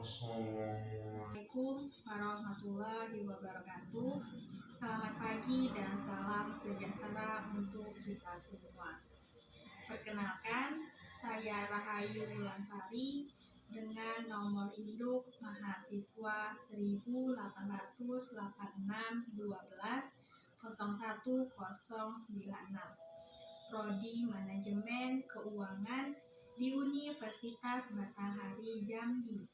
Assalamualaikum warahmatullahi wabarakatuh. Selamat pagi dan salam sejahtera untuk kita semua. Perkenalkan, saya Rahayu Wulansari dengan nomor induk mahasiswa 1888612010096, Prodi Manajemen Keuangan di Universitas Batanghari Jambi.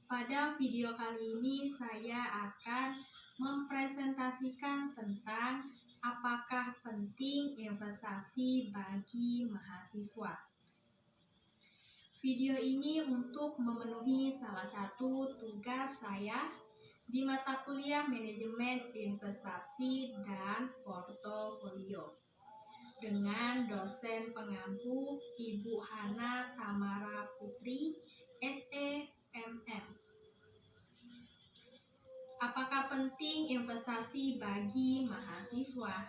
Pada video kali ini saya akan mempresentasikan tentang apakah penting investasi bagi mahasiswa. Video ini untuk memenuhi salah satu tugas saya di mata kuliah Manajemen Investasi dan Portofolio dengan dosen pengampu Ibu Hana Tamara Putri, SEMM. Apakah penting investasi bagi mahasiswa?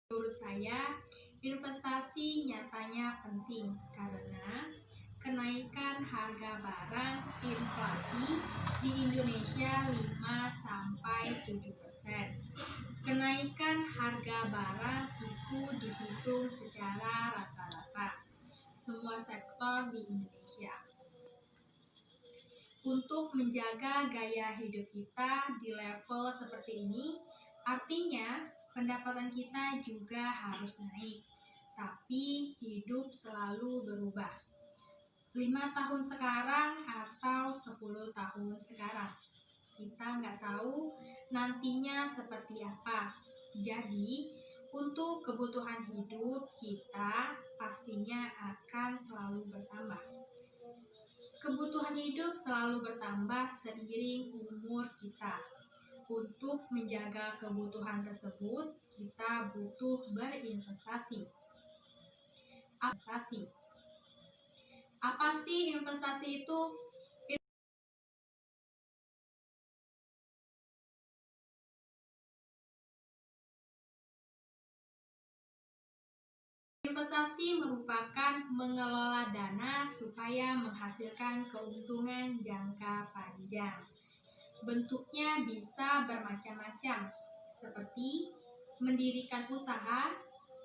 Menurut saya, investasi nyatanya penting karena kenaikan harga barang inflasi di Indonesia 5-7%. Kenaikan harga barang itu dihitung secara rata-rata semua sektor di Indonesia. Untuk menjaga gaya hidup kita di level seperti ini, artinya pendapatan kita juga harus naik, tapi hidup selalu berubah. 5 tahun sekarang atau 10 tahun sekarang, kita nggak tahu nantinya seperti apa. Jadi, untuk kebutuhan hidup kita pastinya akan selalu bertambah. Kebutuhan hidup selalu bertambah seiring umur kita. Untuk menjaga kebutuhan tersebut, kita butuh berinvestasi. Apa sih investasi itu? Investasi merupakan mengelola dana supaya menghasilkan keuntungan jangka panjang. Bentuknya bisa bermacam-macam, seperti mendirikan usaha,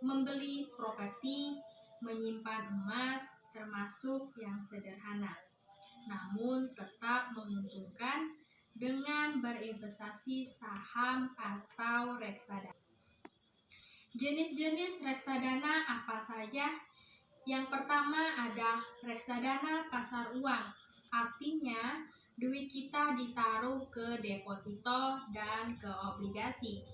membeli properti, menyimpan emas, termasuk yang sederhana. Namun tetap menguntungkan dengan berinvestasi saham atau reksadana. Jenis-jenis reksadana apa saja? Yang pertama ada reksadana pasar uang, artinya duit kita ditaruh ke deposito dan ke obligasi.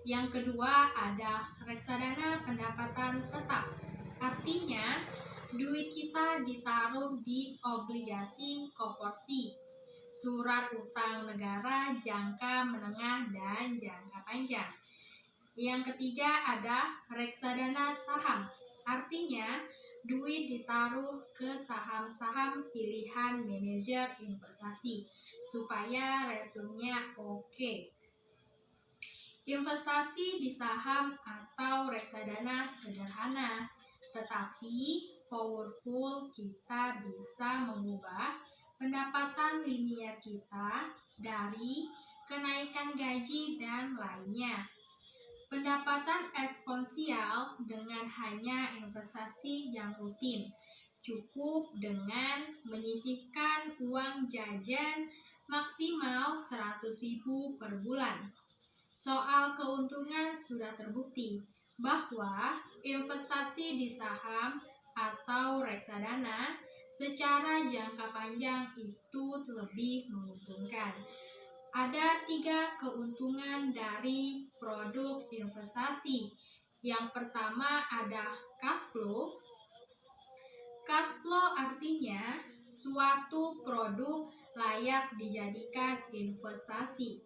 Yang kedua ada reksadana pendapatan tetap, artinya duit kita ditaruh di obligasi koperasi, surat utang negara jangka menengah dan jangka panjang. Yang ketiga ada reksadana saham, artinya duit ditaruh ke saham-saham pilihan manajer investasi supaya returnnya oke. Investasi di saham atau reksadana sederhana, tetapi powerful. Kita bisa mengubah pendapatan linear kita dari kenaikan gaji dan lainnya. Pendapatan eksponensial dengan hanya investasi yang rutin. Cukup dengan menyisihkan uang jajan maksimal 100.000 per bulan. Soal keuntungan sudah terbukti bahwa investasi di saham atau reksadana secara jangka panjang itu lebih menguntungkan. Ada 3 keuntungan dari produk investasi. Yang pertama ada cash flow. Cash flow artinya suatu produk layak dijadikan investasi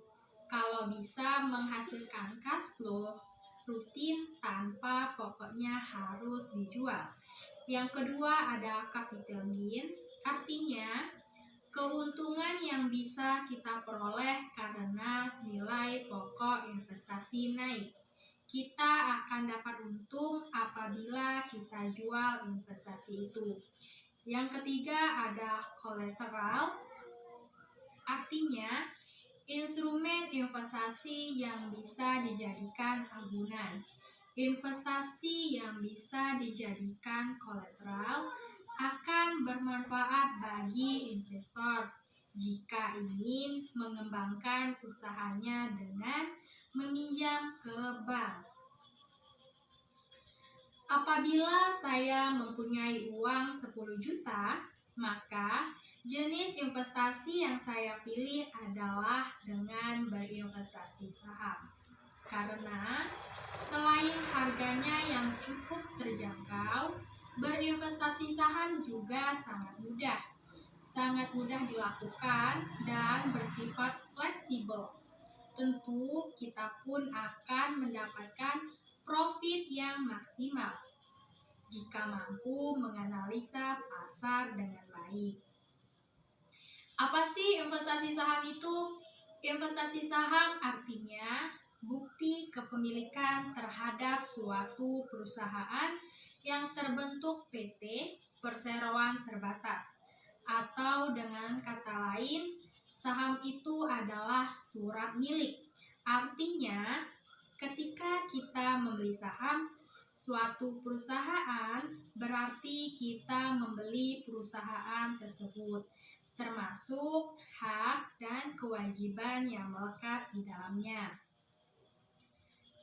kalau bisa menghasilkan cash flow rutin tanpa pokoknya harus dijual. Yang kedua ada capital gain, artinya Keuntungan yang bisa kita peroleh karena nilai pokok investasi naik. Kita akan dapat untung apabila kita jual investasi itu. Yang ketiga ada kolateral, artinya instrumen investasi yang bisa dijadikan agunan. Investasi yang bisa dijadikan kolateral akan bermanfaat bagi investor jika ingin mengembangkan usahanya dengan meminjam ke bank. Apabila saya mempunyai uang 10 juta, maka jenis investasi yang saya pilih adalah dengan berinvestasi saham. Karena selain harganya yang cukup terjangkau, berinvestasi saham juga sangat mudah dilakukan dan bersifat fleksibel. Tentu kita pun akan mendapatkan profit yang maksimal jika mampu menganalisa pasar dengan baik. Apa sih investasi saham itu? Investasi saham artinya bukti kepemilikan terhadap suatu perusahaan yang terbentuk PT, perseroan terbatas, atau dengan kata lain, saham itu adalah surat milik. Artinya, ketika kita membeli saham suatu perusahaan, berarti kita membeli perusahaan tersebut, termasuk hak dan kewajiban yang melekat di dalamnya.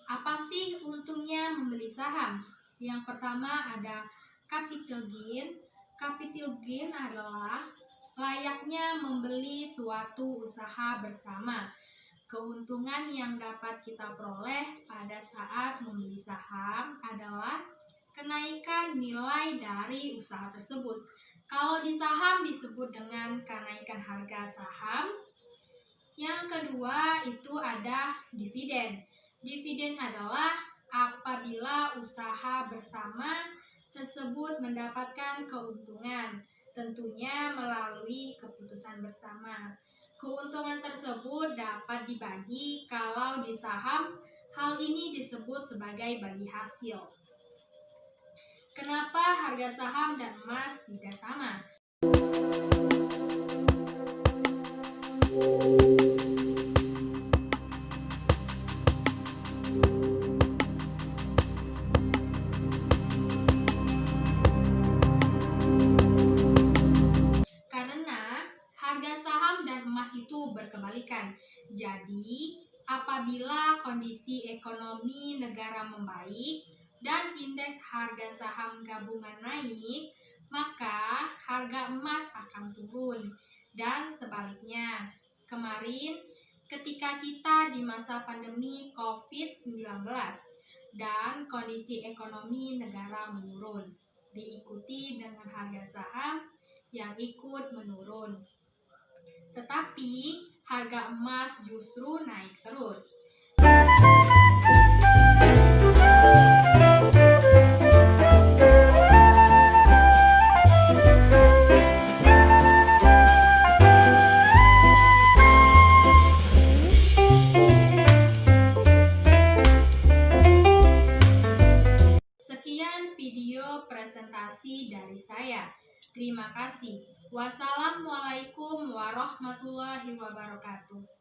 Apa sih untungnya membeli saham? Yang pertama ada capital gain. Capital gain adalah layaknya membeli suatu usaha bersama. Keuntungan yang dapat kita peroleh pada saat membeli saham adalah kenaikan nilai dari usaha tersebut. Kalau di saham disebut dengan kenaikan harga saham. Yang kedua itu ada dividen. Dividen adalah apabila usaha bersama tersebut mendapatkan keuntungan, tentunya melalui keputusan bersama. Keuntungan tersebut dapat dibagi kalau di saham, hal ini disebut sebagai bagi hasil. Kenapa harga saham dan emas tidak sama? Berkebalikan. Jadi, apabila kondisi ekonomi negara membaik dan indeks harga saham gabungan naik, maka harga emas akan turun. Dan sebaliknya, kemarin ketika kita di masa pandemi COVID-19 dan kondisi ekonomi negara menurun, diikuti dengan harga saham yang ikut menurun. Tetapi harga emas justru naik terus. Sekian video presentasi dari saya. Terima kasih. Wassalamualaikum warahmatullahi wabarakatuh.